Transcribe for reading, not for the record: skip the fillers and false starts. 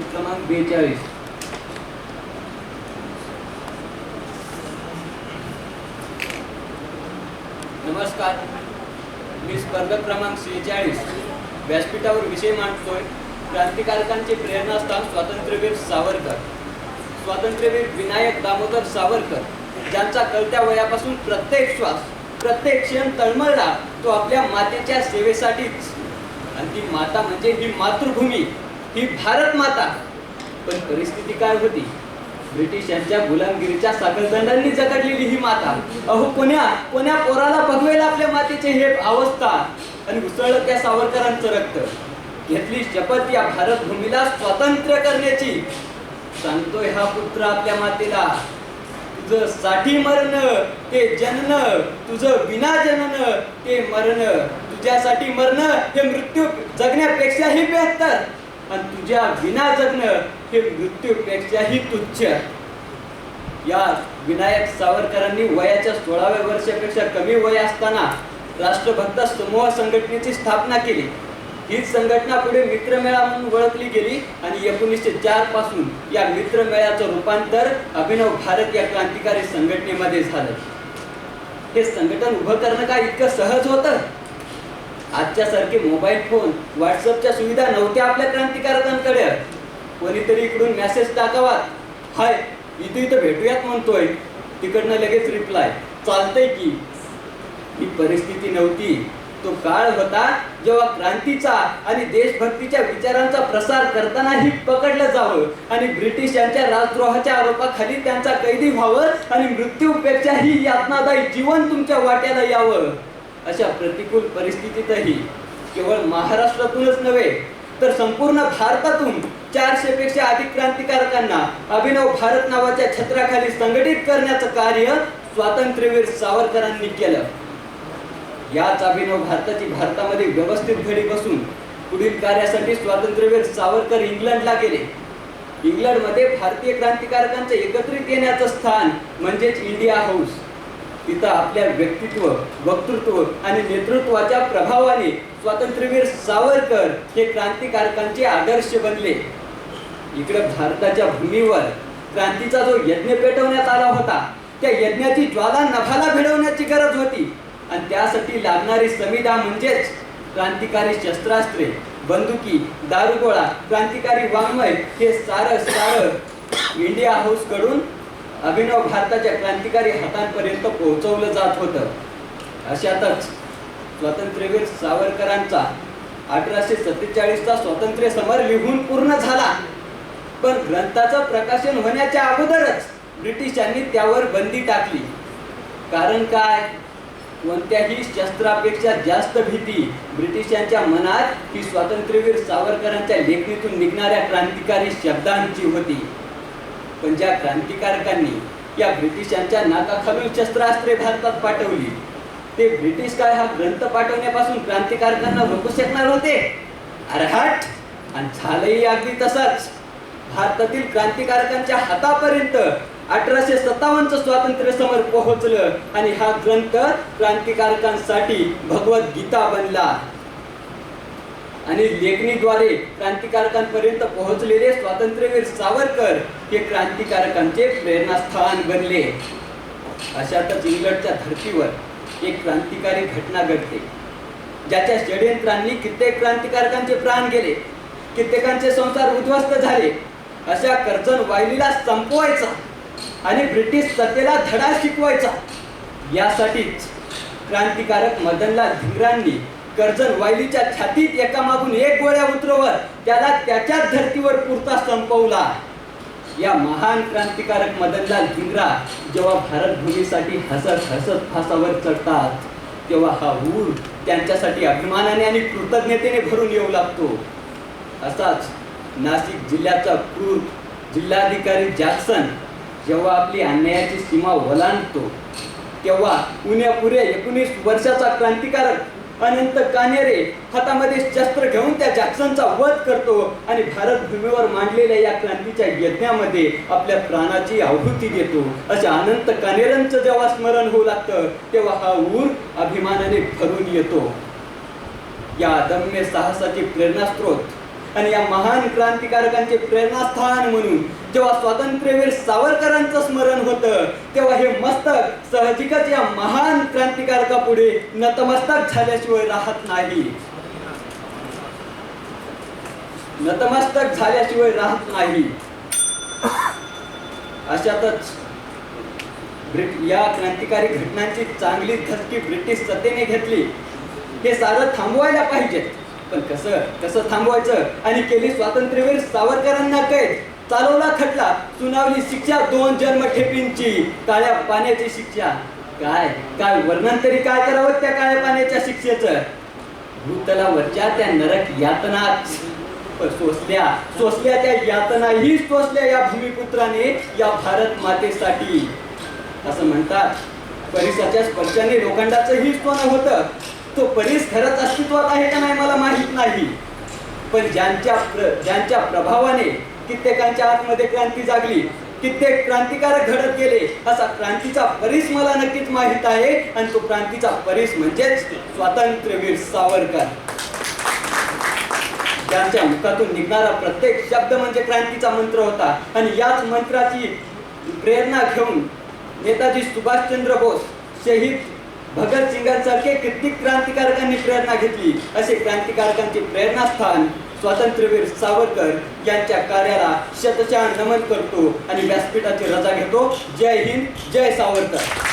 क्रमांक 42. नमस्कार, मी स्पर्धक क्रमांक 46 व्यासपीठावर विषय मांडतोय. क्रांतिकारकांचे प्रेरणास्थान स्वातंत्र्यवीर सावरकर. स्वातंत्र्यवीर विनायक दामोदर सावरकर, ज्यांचा कळत्या वयापासून प्रत्येक श्वास, प्रत्येक क्षण तळमळला तो आपल्या मातेच्या सेवेसाठीच. आणि ती माता म्हणजे ही मातृभूमी, ही भारत माता. पण परिस्थिती काय होती? ब्रिटिश यांच्या गुलामगिरीच्या साखळदंडांनी जगडलेली ही माता. अहो, कोण्या पोराला बघवेल आपल्या मातेचे हे अवस्था. आणि उसळलं त्या सावरकरांचं रक्त. घेतली शपथ या भारत भूमीला स्वातंत्र्य करण्याची. सांगतोय हा पुत्र आपल्या मातेला, तुझं साठी मरण ते जनन, तुझं विना जनन ते मरण. तुझ्यासाठी मरण हे मृत्यू जगण्यापेक्षाही बेहतर, आणि तुझ्या विना जगणं हे मृत्यूपेक्षाही तुच्छ. या विनायक सावरकरांनी वयाच्या 16व्या वर्षापेक्षा कमी वय असताना राष्ट्रभक्त समूह संघटनेची स्थापना केली. हीच संघटना पुढे मित्रमेळा म्हणून ओळखली गेली आणि 1904 पासून या मित्रमेळ्याचं रूपांतर अभिनव भारत या क्रांतिकारी संघटनेमध्ये झालं. हे संघटन उभं करणं काय इतकं सहज होतं? आजच्या सारखे मोबाईल फोन, व्हॉट्सअपच्या सुविधा नव्हत्या आपल्या क्रांतिकारकांकडे. कोणीतरी इकडून मेसेज टाकावा, हाय इथं भेटूयात म्हणतोय, तिकडनं लगेच रिप्लाय, चालतंय की. ही परिस्थिती नव्हती. तो काळ होता जेव्हा क्रांतीचा आणि देशभक्तीच्या विचारांचा प्रसार करतानाही पकडलं जावं आणि ब्रिटिश यांच्या राजद्रोहाच्या आरोपाखाली त्यांचा कैदी व्हावं आणि मृत्यूपेक्षाही यातनादायी जीवन तुमच्या वाट्याला यावं. अशा प्रतिकूल परिस्थितीतही केवळ महाराष्ट्रातूनच नव्हे तर संपूर्ण भारतातून 400 पेक्षा अधिक क्रांतिकारकांना अभिनव भारत नावाच्या छत्राखाली संघटित करण्याचं कार्य स्वातंत्र्यवीर सावरकरांनी केलं. याच अभिनव भारताची भारतामध्ये व्यवस्थित घडी बसून पुढील कार्यासाठी स्वातंत्र्यवीर सावरकर इंग्लंडला गेले. इंग्लंडमध्ये भारतीय क्रांतिकारकांचं एकत्रित येण्याचं स्थान म्हणजेच इंडिया हाऊस. तिथं आपल्या व्यक्तित्व, वक्तृत्व आणि नेतृत्वाच्या प्रभावाने स्वातंत्र्यवीर सावरकर हे क्रांतिकारकांचे आदर्श बनले. इकडे भारताच्या भूमीवर क्रांतीचा जो यज्ञ पेटवण्यात आला होता, त्या यज्ञाची ज्वाला नभाला भिडवण्याची गरज होती. आणि त्यासाठी लागणारी संविधा म्हणजेच क्रांतिकारी शस्त्रास्त्रे, बंदुकी, दारुगोळा, क्रांतिकारी वाङ्मय हे सारं इंडिया हाऊस कडून अभिनव भारताच्या क्रांतिकारी हातांपर्यंत पोहोचवलं जात होतं. अशातच स्वातंत्र्यवीर सावरकरांचा 1847चा स्वातंत्र्य समर लिहून पूर्ण झाला. पण ग्रंथाचं प्रकाशन होण्याच्या अगोदरच ब्रिटिशांनी त्यावर बंदी टाकली. कारण काय? कोणत्याही शस्त्रापेक्षा जास्त भीती ब्रिटिशांच्या मनात ही स्वातंत्र्यवीर सावरकरांच्या लेखणीतून निघणाऱ्या क्रांतिकारी शब्दांची होती. पण ज्या क्रांतिकारकांनी या ब्रिटिशांच्या नाकाखालून शस्त्रास्त्रे भारतात पाठवली, ते ब्रिटिश काय हा ग्रंथ पाठवण्यापासून क्रांतिकारकांना रोखू शकणार होते? अरहट! आणि झालंही अगदी तसंच. भारतातील क्रांतिकारकांच्या हातापर्यंत 1857चं स्वातंत्र्य समर पोहोचलं आणि हा ग्रंथ क्रांतिकारकांसाठी भगवद्गीता बनला. आणि लेखणीद्वारे क्रांतिकारकांपर्यंत पोहोचलेले स्वातंत्र्यवीर सावरकर हे क्रांतिकारकांचे प्रेरणास्थान बनले. अशातच इंग्लंडच्या धर्तीवर एक क्रांतिकारी घटना घडते, ज्याच्या षड्यंत्रांनी कित्येक क्रांतिकारकांचे प्राण गेले, कित्येकांचे संसार उद्ध्वस्त झाले. अशा कर्जन वाहिनीला संपवायचा आणि ब्रिटिश सत्तेला धडा शिकवायचा, यासाठीच क्रांतिकारक मदनलाल धिंगरांनी कर्जन वाहिनीच्या छातीत एकामागून एक गोळ्या उतरवत त्याला त्याच्याच धर्तीवर पुरता संपवला. या महान क्रांतिकारक मदनलाल धिंगरा जेव्हा भारत भूमीसाठी हसत हसत फासावर चढतात, तेव्हा हा ऊर त्यांच्यासाठी अभिमानाने आणि कृतज्ञतेने भरून येऊ लागतो. असाच नाशिक जिल्ह्याचा क्रूर जिल्हाधिकारी जॅक्सन जेव्हा आपली अन्यायाची सीमा ओलांडतो, तेव्हा उण्यापुरे 19 वर्षाचा क्रांतिकारक अनंत कानेरे हातामध्ये शस्त्र घेऊन त्या जॅक्सनचा वध करतो आणि भारत भूमीवर मांडलेल्या या क्रांतीच्या यज्ञामध्ये आपल्या प्राणाची आहुती देतो. अशा अनंत कानेरांचं जेव्हा स्मरण होऊ लागतं, तेव्हा हा ऊर अभिमानाने भरून येतो. या अदम्य साहसाचे प्रेरणास्त्रोत आणि या महान क्रांतिकारकांचे प्रेरणास्थान म्हणून जेव्हा स्वातंत्र्यवीर सावरकरांचं स्मरण होतं तेव्हा हे मस्तक साहजिकच या महान क्रांतिकारकापुढे नतमस्तक झाल्याशिवाय राहत नाही. नतमस्तक झाल्याशिवाय राहत नाही. अशातच या क्रांतिकारी घटनांची चांगली धसकी ब्रिटिश सत्तेने घेतली. हे सारं थांबवायला पाहिजे, पण कसं थांबवायचं? आणि केली स्वातंत्र्यवीर सावरकरांना कैद, चालवला खटला, सुनावली शिक्षा 2 जन्मठेपींची, काळ्या पाण्याची शिक्षा. काय वर्णन तरी काय करावं त्या काळ्या पाण्याच्या शिक्षेचं? भूतलावरच्या त्या नरक यातना सोसल्या त्या यातनाही सोसल्या या भूमिपुत्राने या भारत मातेसाठी. असं म्हणतात, परिसाच्या स्पर्शाने लोखंडाचंही सोनं होतं. तो परिस खरंच अस्तित्वात आहे का नाही मला माहित नाही, पण ज्यांच्या प्रभावाने कित्येकांच्या आतमध्ये क्रांती जागली, कित्येक क्रांतिकारक घडत गेले, असा क्रांतीचा परिस मला नक्कीच माहित आहे. आणि तो क्रांतीचा परिस म्हणजेच स्वातंत्र्यवीर सावरकर. ज्यांच्या मुखातून निघणारा प्रत्येक शब्द म्हणजे क्रांतीचा मंत्र होता. आणि याच मंत्राची प्रेरणा घेऊन नेताजी सुभाषचंद्र बोस, शहीद भगत सिंगांसारखे कित्येक क्रांतिकारकांनी प्रेरणा घेतली. असे क्रांतिकारकांचे प्रेरणास्थान स्वातंत्र्यवीर सावरकर यांच्या कार्याला शतशः नमन करतो आणि व्यासपीठाची रजा घेतो. जय हिंद, जय सावरकर.